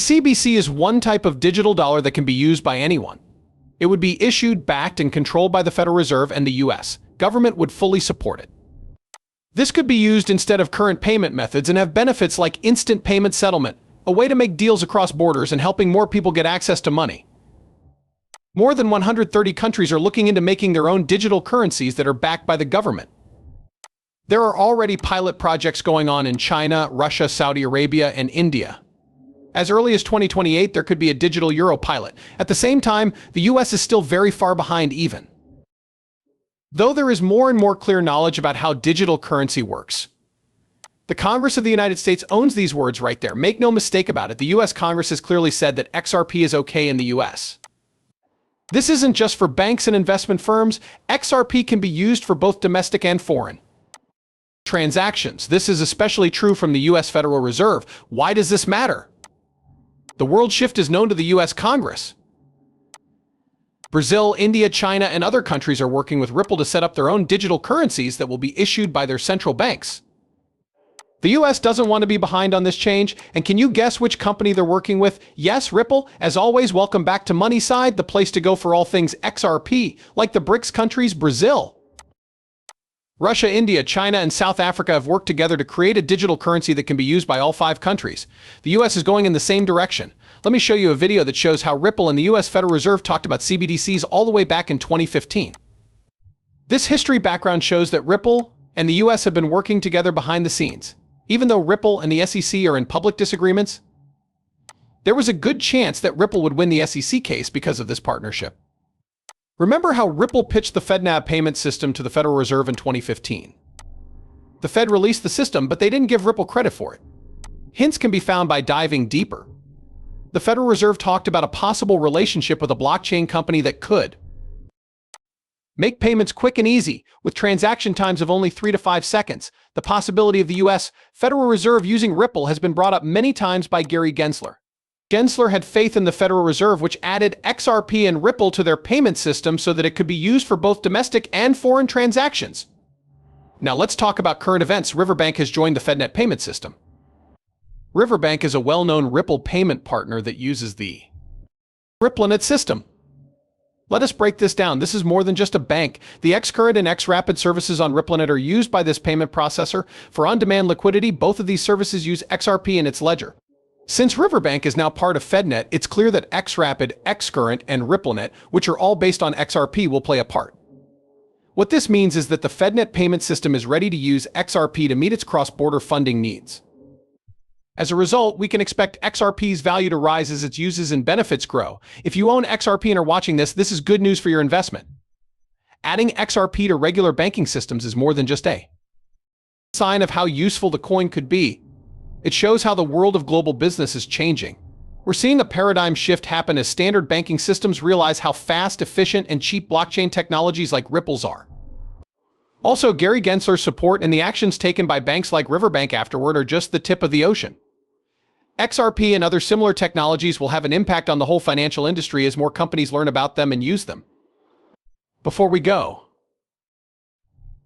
CBC is one type of digital dollar that can be used by anyone. It would be issued, backed, and controlled by the Federal Reserve, and the U.S. government would fully support it. This could be used instead of current payment methods and have benefits like instant payment settlement, a way to make deals across borders and helping more people get access to money. More than 130 countries are looking into making their own digital currencies that are backed by the government. There are already pilot projects going on in China, Russia, Saudi Arabia, and India. As early as 2028, there could be a digital euro pilot. At the same time, the US is still very far behind even. Though there is more and more clear knowledge about how digital currency works. The Congress of the United States owns these words right there. Make no mistake about it, the US Congress has clearly said that XRP is okay in the US. This isn't just for banks and investment firms. XRP can be used for both domestic and foreign transactions. This is especially true from the US Federal Reserve. Why does this matter? The world shift is known to the US Congress. Brazil, India, China, and other countries are working with Ripple to set up their own digital currencies that will be issued by their central banks. The US doesn't want to be behind on this change, and can you guess which company they're working with? Yes, Ripple. As always, welcome back to Moneyside, the place to go for all things XRP, like the BRICS countries. Brazil, Russia, India, China, and South Africa have worked together to create a digital currency that can be used by all 5 countries. The US is going in the same direction. Let me show you a video that shows how Ripple and the US Federal Reserve talked about CBDCs all the way back in 2015. This history background shows that Ripple and the US have been working together behind the scenes. Even though Ripple and the SEC are in public disagreements, there was a good chance that Ripple would win the SEC case because of this partnership. Remember how Ripple pitched the FedNAV payment system to the Federal Reserve in 2015? The Fed released the system, but they didn't give Ripple credit for it. Hints can be found by diving deeper. The Federal Reserve talked about a possible relationship with a blockchain company that could make payments quick and easy, with transaction times of only 3 to 5 seconds. The possibility of the US Federal Reserve using Ripple has been brought up many times by Gary Gensler. Gensler had faith in the Federal Reserve, which added XRP and Ripple to their payment system so that it could be used for both domestic and foreign transactions. Now let's talk about current events. Riverbank has joined the FedNet payment system. Riverbank is a well-known Ripple payment partner that uses the RippleNet system. Let us break this down. This is more than just a bank. The xCurrent and xrp services on RippleNet are used by this payment processor. For on-demand liquidity, both of these services use XRP in its ledger. Since Riverbank is now part of FedNet, it's clear that xrp, xCurrent, and RippleNet, which are all based on XRP, will play a part. What this means is that the FedNet payment system is ready to use XRP to meet its cross-border funding needs. As a result, we can expect XRP's value to rise as its uses and benefits grow. If you own XRP and are watching this, this is good news for your investment. Adding XRP to regular banking systems is more than just a sign of how useful the coin could be. It shows how the world of global business is changing. We're seeing a paradigm shift happen as standard banking systems realize how fast, efficient, and cheap blockchain technologies like Ripple's are. Also, Gary Gensler's support and the actions taken by banks like Riverbank afterward are just the tip of the ocean. XRP and other similar technologies will have an impact on the whole financial industry as more companies learn about them and use them. Before we go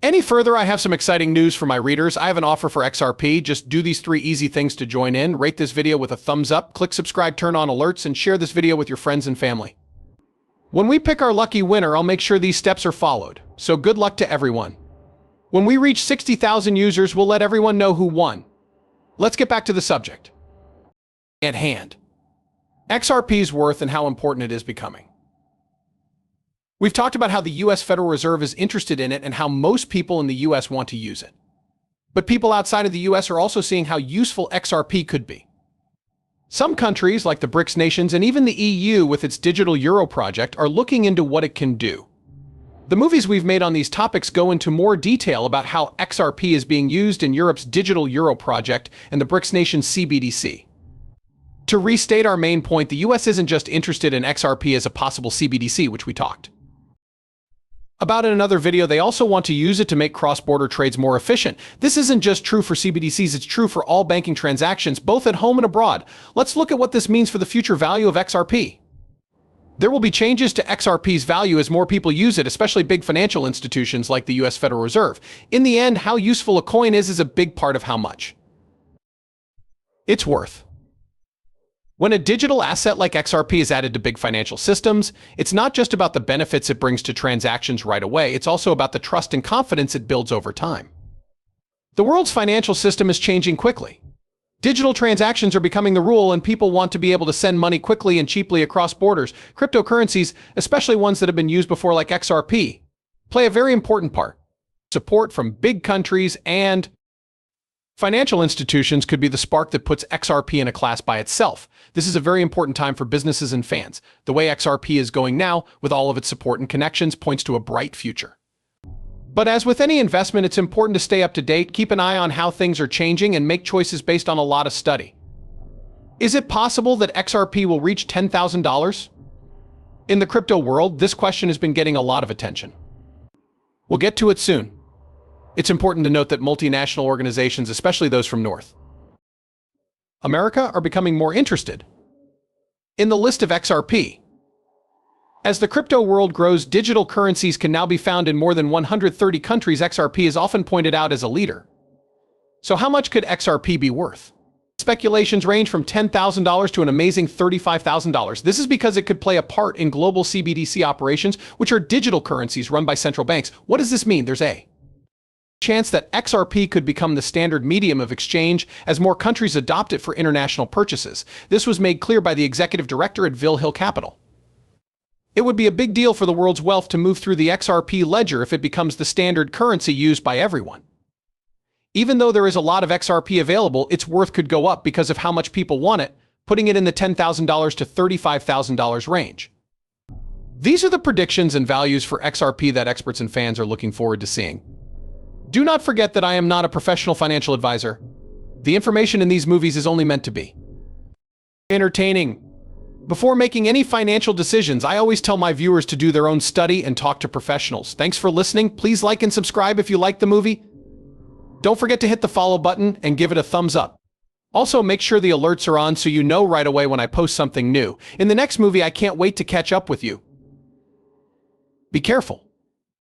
any further, I have some exciting news for my readers. I have an offer for XRP. Just do these 3 easy things to join in. Rate this video with a thumbs up, click subscribe, turn on alerts, and share this video with your friends and family. When we pick our lucky winner, I'll make sure these steps are followed. So good luck to everyone. When we reach 60,000 users, we'll let everyone know who won. Let's get back to the subject at hand. XRP's worth and how important it is becoming. We've talked about how the US Federal Reserve is interested in it and how most people in the US want to use it. But people outside of the US are also seeing how useful XRP could be. Some countries, like the BRICS nations and even the EU with its digital euro project, are looking into what it can do. The movies we've made on these topics go into more detail about how XRP is being used in Europe's digital euro project and the BRICS nations' CBDC. To restate our main point, the US isn't just interested in XRP as a possible CBDC, which we talked about in another video. They also want to use it to make cross-border trades more efficient. This isn't just true for CBDCs, it's true for all banking transactions, both at home and abroad. Let's look at what this means for the future value of XRP. There will be changes to XRP's value as more people use it, especially big financial institutions like the US Federal Reserve. In the end, how useful a coin is a big part of how much it's worth. When a digital asset like XRP is added to big financial systems, it's not just about the benefits it brings to transactions right away, it's also about the trust and confidence it builds over time. The world's financial system is changing quickly. Digital transactions are becoming the rule, and people want to be able to send money quickly and cheaply across borders. Cryptocurrencies, especially ones that have been used before like XRP, play a very important part. Support from big countries and financial institutions could be the spark that puts XRP in a class by itself. This is a very important time for businesses and fans. The way XRP is going now, with all of its support and connections, points to a bright future. But as with any investment, it's important to stay up to date, keep an eye on how things are changing, and make choices based on a lot of study. Is it possible that XRP will reach $10,000? In the crypto world, this question has been getting a lot of attention. We'll get to it soon. It's important to note that multinational organizations, especially those from North America, are becoming more interested in the list of XRP. As the crypto world grows, digital currencies can now be found in more than 130 countries. XRP is often pointed out as a leader. So how much could XRP be worth? Speculations range from $10,000 to an amazing $35,000. This is because it could play a part in global CBDC operations, which are digital currencies run by central banks. What does this mean? There's a chance that XRP could become the standard medium of exchange as more countries adopt it for international purchases. This was made clear by the executive director at Hill Capital. It would be a big deal for the world's wealth to move through the XRP ledger if it becomes the standard currency used by everyone. Even though there is a lot of XRP available, its worth could go up because of how much people want it, putting it in the $10,000 to $35,000 range. These are the predictions and values for XRP that experts and fans are looking forward to seeing. Do not forget that I am not a professional financial advisor. The information in these movies is only meant to be entertaining. Before making any financial decisions, I always tell my viewers to do their own study and talk to professionals. Thanks for listening. Please like and subscribe if you like the movie. Don't forget to hit the follow button and give it a thumbs up. Also, make sure the alerts are on so you know right away when I post something new. In the next movie, I can't wait to catch up with you. Be careful.